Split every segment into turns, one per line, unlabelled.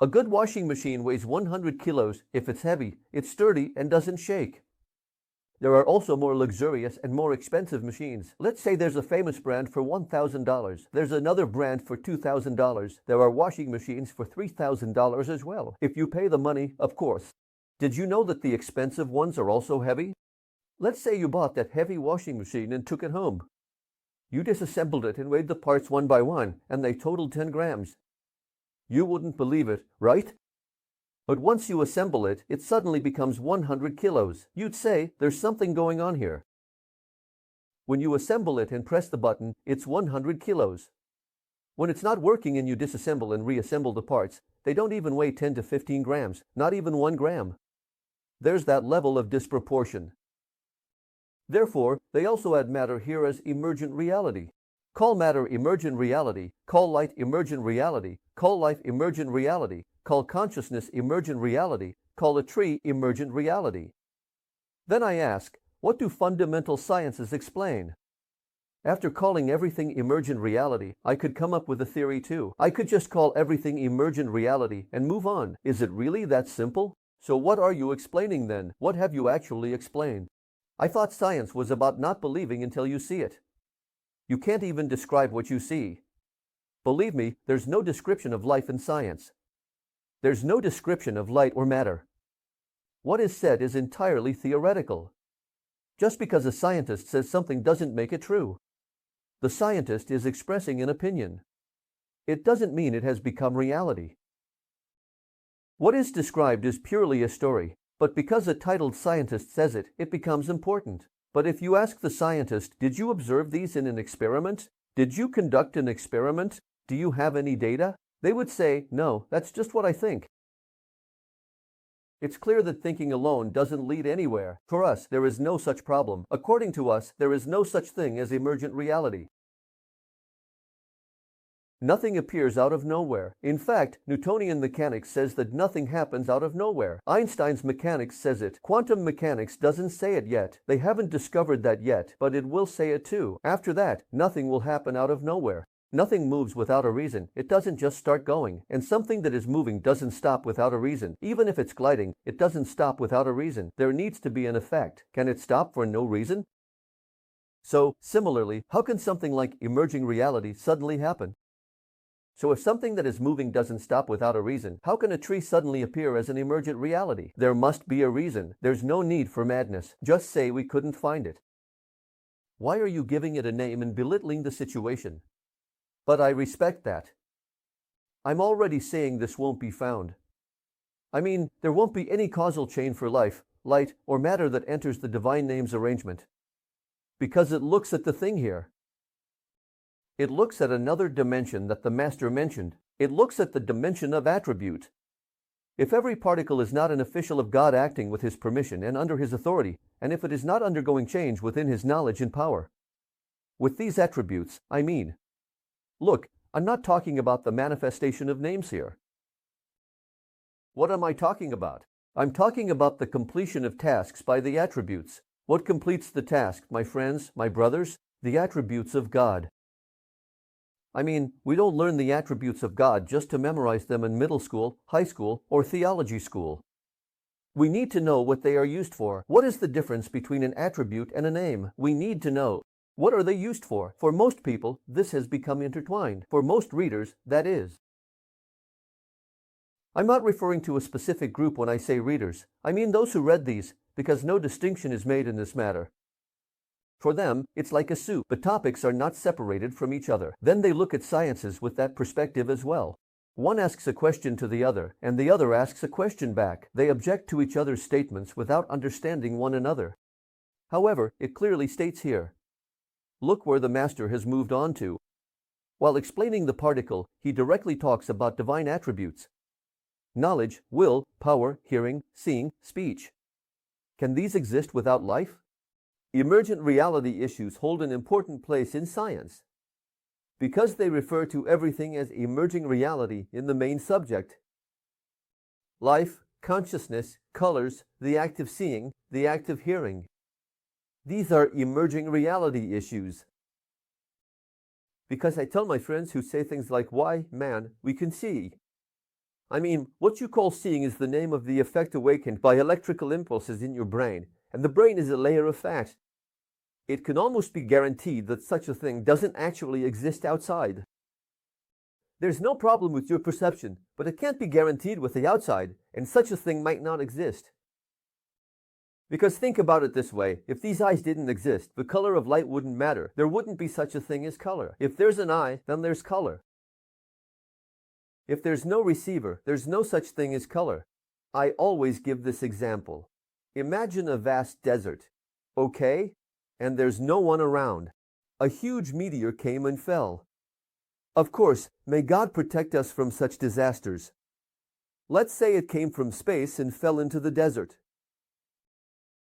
A good washing machine weighs 100 kilos if it's heavy, it's sturdy, and doesn't shake. There are also more luxurious and more expensive machines. Let's say there's a famous brand for $1,000. There's another brand for $2,000. There are washing machines for $3,000 as well, if you pay the money, of course. Did you know that the expensive ones are also heavy? Let's say you bought that heavy washing machine and took it home. You disassembled it and weighed the parts one by one, and they totaled 10 grams. You wouldn't believe it, right? But once you assemble it, it suddenly becomes 100 kilos. You'd say, there's something going on here. When you assemble it and press the button, it's 100 kilos. When it's not working and you disassemble and reassemble the parts, they don't even weigh 10 to 15 grams, not even 1 gram. There's that level of disproportion. Therefore, they also add matter here as emergent reality. Call matter emergent reality, call light emergent reality, call life emergent reality, call consciousness emergent reality, call a tree emergent reality. Then I ask, what do fundamental sciences explain? After calling everything emergent reality, I could come up with a theory too. I could just call everything emergent reality and move on. Is it really that simple? So what are you explaining then? What have you actually explained? I thought science was about not believing until you see it. You can't even describe what you see. Believe me, there's no description of life in science. There's no description of light or matter. What is said is entirely theoretical. Just because a scientist says something doesn't make it true. The scientist is expressing an opinion. It doesn't mean it has become reality. What is described is purely a story, but because a titled scientist says it, it becomes important. But if you ask the scientist, did you observe these in an experiment? Did you conduct an experiment? Do you have any data? They would say, no, that's just what I think. It's clear that thinking alone doesn't lead anywhere. For us, there is no such problem. According to us, there is no such thing as emergent reality. Nothing appears out of nowhere. In fact, Newtonian mechanics says that nothing happens out of nowhere. Einstein's mechanics says it. Quantum mechanics doesn't say it yet. They haven't discovered that yet, but it will say it too. After that, nothing will happen out of nowhere. Nothing moves without a reason. It doesn't just start going. And something that is moving doesn't stop without a reason. Even if it's gliding, it doesn't stop without a reason. There needs to be an effect. Can it stop for no reason? So, similarly, how can something like emerging reality suddenly happen? So if something that is moving doesn't stop without a reason, how can a tree suddenly appear as an emergent reality? There must be a reason. There's no need for madness. Just say we couldn't find it. Why are you giving it a name and belittling the situation? But I respect that. I'm already saying this won't be found. I mean, there won't be any causal chain for life, light, or matter that enters the divine name's arrangement. Because it looks at the thing here. It looks at another dimension that the Master mentioned. It looks at the dimension of attribute. If every particle is not an official of God acting with His permission and under His authority, and if it is not undergoing change within His knowledge and power. With these attributes, I mean. Look, I'm not talking about the manifestation of names here. What am I talking about? I'm talking about the completion of tasks by the attributes. What completes the task, my friends, my brothers? The attributes of God. I mean, we don't learn the attributes of God just to memorize them in middle school, high school, or theology school. We need to know what they are used for. What is the difference between an attribute and a name? We need to know. What are they used for? For most people, this has become intertwined. For most readers, that is. I'm not referring to a specific group when I say readers. I mean those who read these, because no distinction is made in this matter. For them, it's like a soup. The topics are not separated from each other. Then they look at sciences with that perspective as well. One asks a question to the other, and the other asks a question back. They object to each other's statements without understanding one another. However, it clearly states here. Look where the Master has moved on to. While explaining the particle, he directly talks about divine attributes. Knowledge, will, power, hearing, seeing, speech. Can these exist without life? Emergent reality issues hold an important place in science because they refer to everything as emerging reality in the main subject. Life, consciousness, colors, the act of seeing, the act of hearing. These are emerging reality issues. Because I tell my friends who say things like, why, man, we can see. I mean, what you call seeing is the name of the effect awakened by electrical impulses in your brain, and the brain is a layer of fat. It can almost be guaranteed that such a thing doesn't actually exist outside. There's no problem with your perception, but it can't be guaranteed with the outside, and such a thing might not exist. Because think about it this way, if these eyes didn't exist, the color of light wouldn't matter. There wouldn't be such a thing as color. If there's an eye, then there's color. If there's no receiver, there's no such thing as color. I always give this example. Imagine a vast desert, okay? And there's no one around. A huge meteor came and fell. Of course, may God protect us from such disasters. Let's say it came from space and fell into the desert.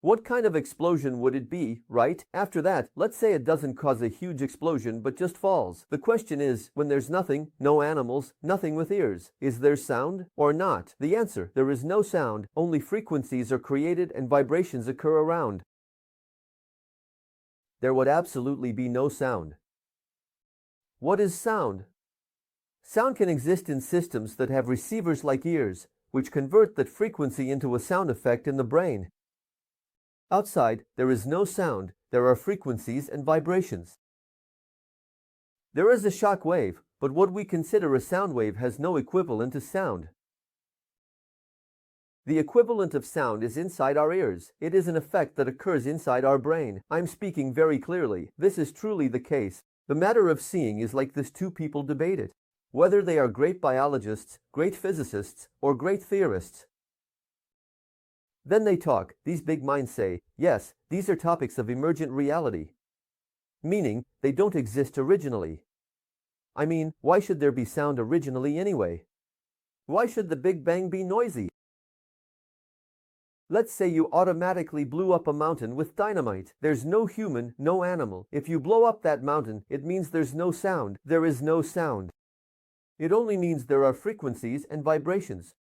What kind of explosion would it be, right? After that, let's say it doesn't cause a huge explosion but just falls. The question is, when there's nothing, no animals, nothing with ears, is there sound or not? The answer, there is no sound, only frequencies are created and vibrations occur around. There would absolutely be no sound. What is sound? Sound can exist in systems that have receivers like ears, which convert that frequency into a sound effect in the brain. Outside, there is no sound, there are frequencies and vibrations. There is a shock wave, but what we consider a sound wave has no equivalent to sound. The equivalent of sound is inside our ears. It is an effect that occurs inside our brain. I'm speaking very clearly. This is truly the case. The matter of seeing is like this: two people debate it, whether they are great biologists, great physicists, or great theorists. Then they talk. These big minds say, yes, these are topics of emergent reality. Meaning, they don't exist originally. I mean, why should there be sound originally anyway? Why should the Big Bang be noisy? Let's say you automatically blew up a mountain with dynamite. There's no human, no animal. If you blow up that mountain, it means there's no sound. There is no sound. It only means there are frequencies and vibrations.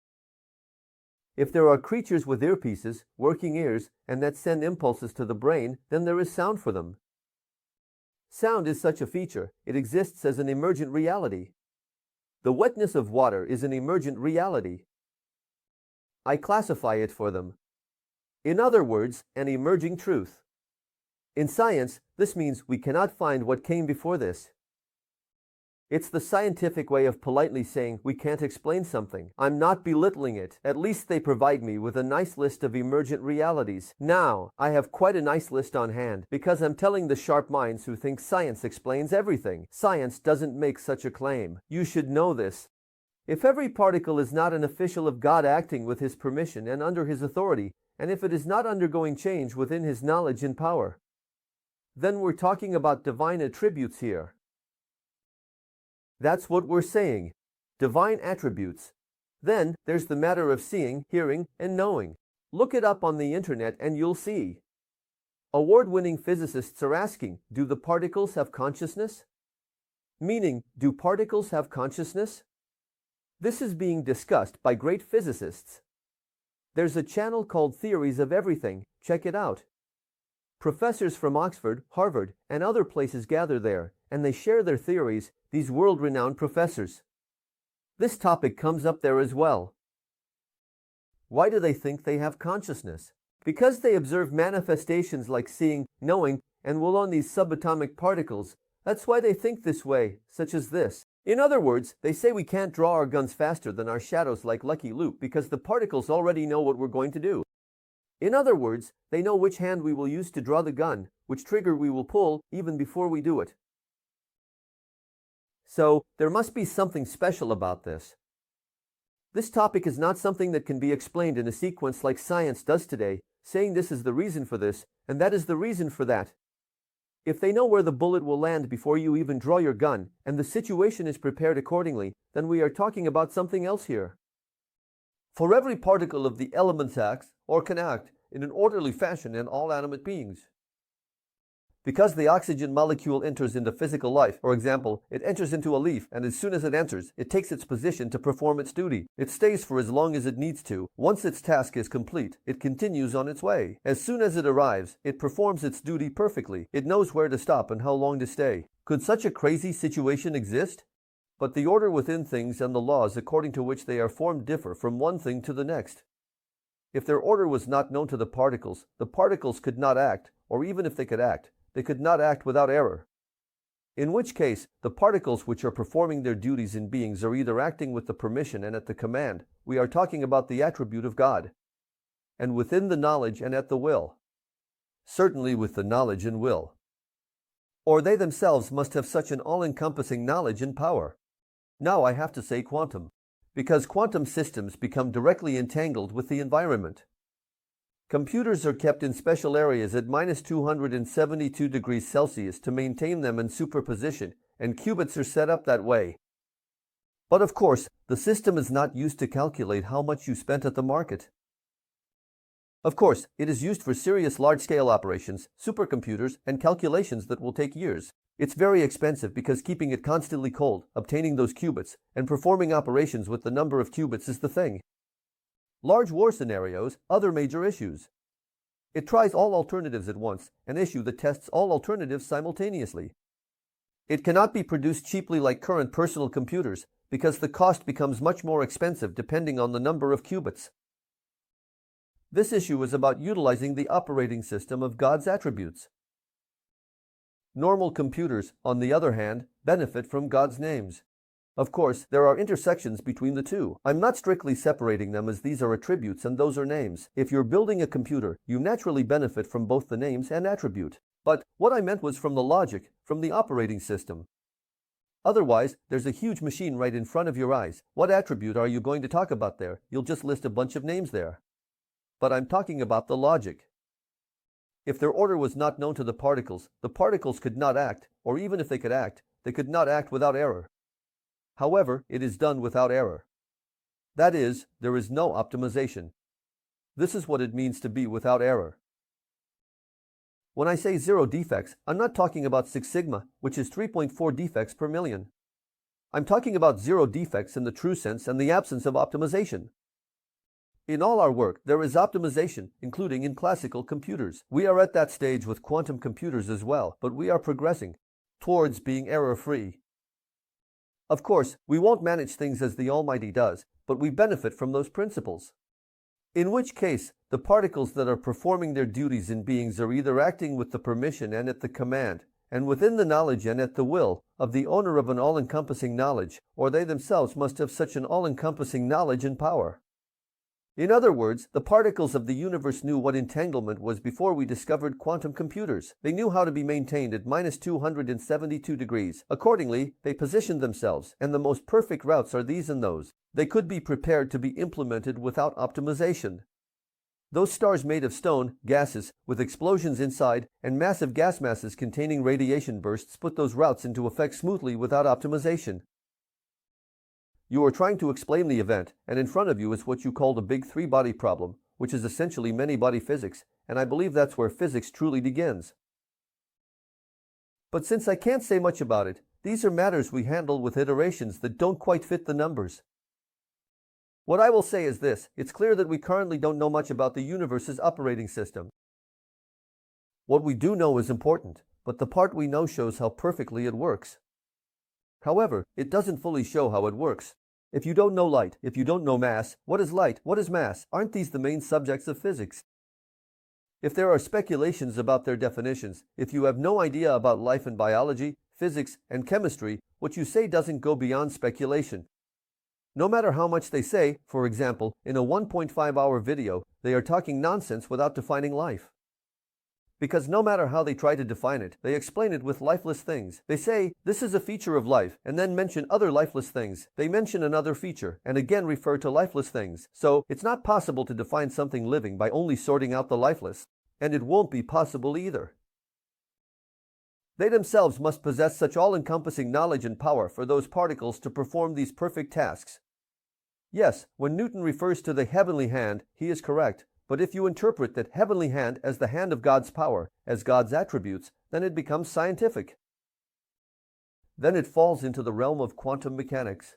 If there are creatures with earpieces, working ears, and that send impulses to the brain, then there is sound for them. Sound is such a feature. It exists as an emergent reality. The wetness of water is an emergent reality. I classify it for them. In other words, an emerging truth. In science, this means we cannot find what came before this. It's the scientific way of politely saying we can't explain something. I'm not belittling it. At least they provide me with a nice list of emergent realities. Now, I have quite a nice list on hand, because I'm telling the sharp minds who think science explains everything. Science doesn't make such a claim. You should know this. If every particle is not an official of God acting with His permission and under His authority, and if it is not undergoing change within His knowledge and power, then we're talking about divine attributes here. That's what we're saying. Divine attributes. Then, there's the matter of seeing, hearing, and knowing. Look it up on the internet and you'll see. Award-winning physicists are asking, do the particles have consciousness? Meaning, do particles have consciousness? This is being discussed by great physicists. There's a channel called Theories of Everything. Check it out. Professors from Oxford, Harvard, and other places gather there, and they share their theories, these world-renowned professors. This topic comes up there as well. Why do they think they have consciousness? Because they observe manifestations like seeing, knowing, and will on these subatomic particles. That's why they think this way, such as this. In other words, they say we can't draw our guns faster than our shadows like Lucky Luke because the particles already know what we're going to do. In other words, they know which hand we will use to draw the gun, which trigger we will pull even before we do it. So, there must be something special about this. This topic is not something that can be explained in a sequence like science does today, saying this is the reason for this, and that is the reason for that. If they know where the bullet will land before you even draw your gun, and the situation is prepared accordingly, then we are talking about something else here. For every particle of the elements acts, or can act, in an orderly fashion in all animate beings. Because the oxygen molecule enters into physical life, for example, it enters into a leaf, and as soon as it enters, it takes its position to perform its duty. It stays for as long as it needs to. Once its task is complete, it continues on its way. As soon as it arrives, it performs its duty perfectly. It knows where to stop and how long to stay. Could such a crazy situation exist? But the order within things and the laws according to which they are formed differ from one thing to the next. If their order was not known to the particles could not act, or even if they could act, they could not act without error. In which case, the particles which are performing their duties in beings are either acting with the permission and at the command, we are talking about the attribute of God, and within the knowledge and at the will, certainly with the knowledge and will. Or they themselves must have such an all-encompassing knowledge and power. Now I have to say quantum, because quantum systems become directly entangled with the environment. Computers are kept in special areas at -272 degrees Celsius to maintain them in superposition, and qubits are set up that way. But of course, the system is not used to calculate how much you spent at the market. Of course, it is used for serious large-scale operations, supercomputers, and calculations that will take years. It's very expensive because keeping it constantly cold, obtaining those qubits, and performing operations with the number of qubits is the thing. Large war scenarios, other major issues. It tries all alternatives at once, an issue that tests all alternatives simultaneously. It cannot be produced cheaply like current personal computers, because the cost becomes much more expensive depending on the number of qubits. This issue is about utilizing the operating system of God's attributes. Normal computers, on the other hand, benefit from God's names. Of course, there are intersections between the two. I'm not strictly separating them as these are attributes and those are names. If you're building a computer, you naturally benefit from both the names and attribute. But what I meant was from the logic, from the operating system. Otherwise, there's a huge machine right in front of your eyes. What attribute are you going to talk about there? You'll just list a bunch of names there. But I'm talking about the logic. If their order was not known to the particles could not act, or even if they could not act without error. However, it is done without error. That is, there is no optimization. This is what it means to be without error. When I say 0 defects, I'm not talking about 6 sigma, which is 3.4 defects per million. I'm talking about 0 defects in the true sense and the absence of optimization. In all our work, there is optimization, including in classical computers. We are at that stage with quantum computers as well, but we are progressing towards being error-free. Of course, we won't manage things as the Almighty does, but we benefit from those principles. In which case, the particles that are performing their duties in beings are either acting with the permission and at the command, and within the knowledge and at the will, of the owner of an all-encompassing knowledge, or they themselves must have such an all-encompassing knowledge and power. In other words, the particles of the universe knew what entanglement was before we discovered quantum computers. They knew how to be maintained at -272 degrees. Accordingly, they positioned themselves, and the most perfect routes are these and those. They could be prepared to be implemented without optimization. Those stars made of stone, gases, with explosions inside, and massive gas masses containing radiation bursts put those routes into effect smoothly without optimization. You are trying to explain the event, and in front of you is what you call the big three-body problem, which is essentially many-body physics, and I believe that's where physics truly begins. But since I can't say much about it, these are matters we handle with iterations that don't quite fit the numbers. What I will say is this: it's clear that we currently don't know much about the universe's operating system. What we do know is important, but the part we know shows how perfectly it works. However, it doesn't fully show how it works. If you don't know light, if you don't know mass, what is light, what is mass? Aren't these the main subjects of physics? If there are speculations about their definitions, if you have no idea about life and biology, physics, and chemistry, what you say doesn't go beyond speculation. No matter how much they say, for example, in a 1.5-hour video, they are talking nonsense without defining life. Because no matter how they try to define it, they explain it with lifeless things. They say, this is a feature of life, and then mention other lifeless things. They mention another feature, and again refer to lifeless things. So, it's not possible to define something living by only sorting out the lifeless. And it won't be possible either. They themselves must possess such all-encompassing knowledge and power for those particles to perform these perfect tasks. Yes, when Newton refers to the heavenly hand, he is correct. But if you interpret that heavenly hand as the hand of God's power, as God's attributes, then it becomes scientific. Then it falls into the realm of quantum mechanics.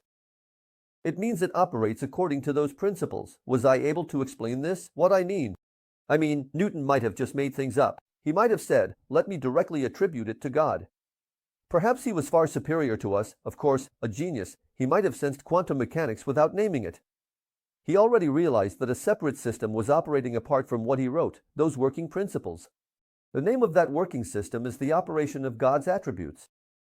It means it operates according to those principles. Was I able to explain this? What I mean, Newton might have just made things up. He might have said, let me directly attribute it to God. Perhaps he was far superior to us, of course, a genius. He might have sensed quantum mechanics without naming it. He already realized that a separate system was operating apart from what he wrote, those working principles. The name of that working system is the operation of God's attributes.